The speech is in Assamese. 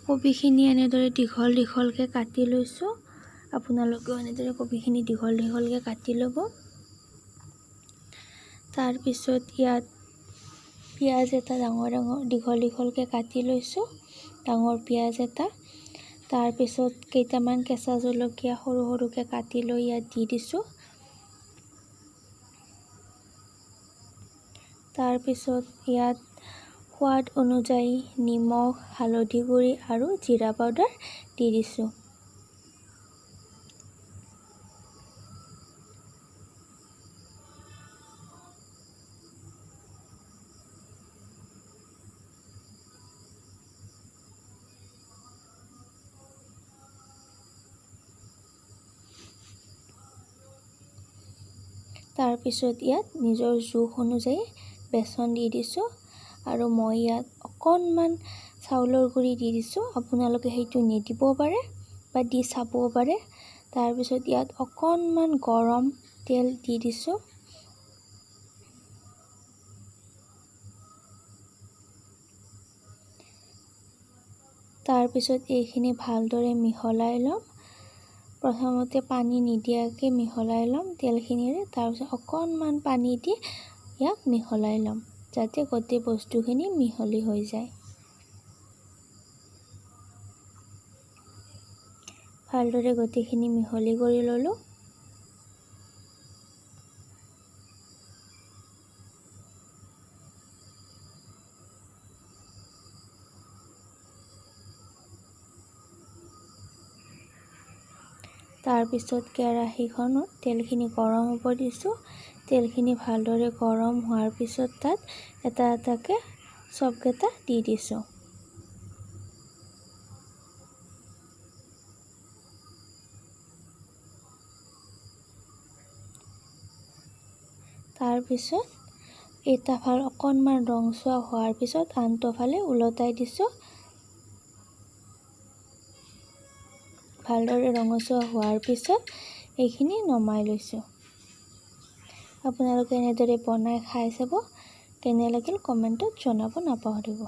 কবিখিনি এনেদৰে দীঘল দীঘলকৈ কাটি লৈছোঁ। আপোনালোকেও এনেদৰে কবিখিনি দীঘল দীঘলকৈ কাটি ল'ব। তাৰপিছত ইয়াত পিঁয়াজ এটা ডাঙৰ দীঘল দীঘলকৈ কাটি লৈছোঁ, ডাঙৰ পিঁয়াজ এটা। তাৰপিছত কেইটামান কেঁচা জলকীয়া সৰু সৰুকৈ কাটি লৈ ইয়াত দি দিছোঁ। তাৰপিছত ইয়াত সোৱাদ অনুযায়ী নিমখ, হালধি গুড়ি আৰু জিৰা পাউডাৰ দি দিছোঁ। তাৰপিছত ইয়াত নিজৰ জোখ অনুযায়ী বেচন দি দিছোঁ আৰু মই ইয়াত অকণমান চাউলৰ গুড়ি দি দিছোঁ। আপোনালোকে সেইটো নিদিব পাৰে বা দি চাবও পাৰে। তাৰপিছত ইয়াত অকণমান গৰম তেল দি দিছোঁ। তাৰপিছত এইখিনি ভালদৰে মিহলাই ল'ম। প্ৰথমতে পানী নিদিয়াকৈ মিহলাই ল'ম তেলখিনিৰে। তাৰপিছত অকণমান পানী দি ইয়াক মিহলাই ল'ম যাতে গোটেই বস্তুখিনি মিহলি হৈ যায়। ভালদৰে গোটেইখিনি মিহলি কৰি ল'লোঁ। তাৰপিছত কেৰাহীখনত তেলখিনি গৰম হ'ব দিছোঁ। তেলখিনি ভালদৰে গৰম হোৱাৰ পিছত তাত এটা এটাকৈ চবকেইটা দি দিছোঁ। তাৰপিছত এটা ফাল অকণমান ৰংচোৱা হোৱাৰ পিছত আনটো ফালে ওলটাই দিছোঁ। ভালদৰে ৰঙচুৱা হোৱাৰ পিছত এইখিনি নমাই লৈছোঁ। আপোনালোকে এনেদৰে বনাই খাই চাব, কেনে লাগিল কমেণ্টত জনাব নাপাহৰিব।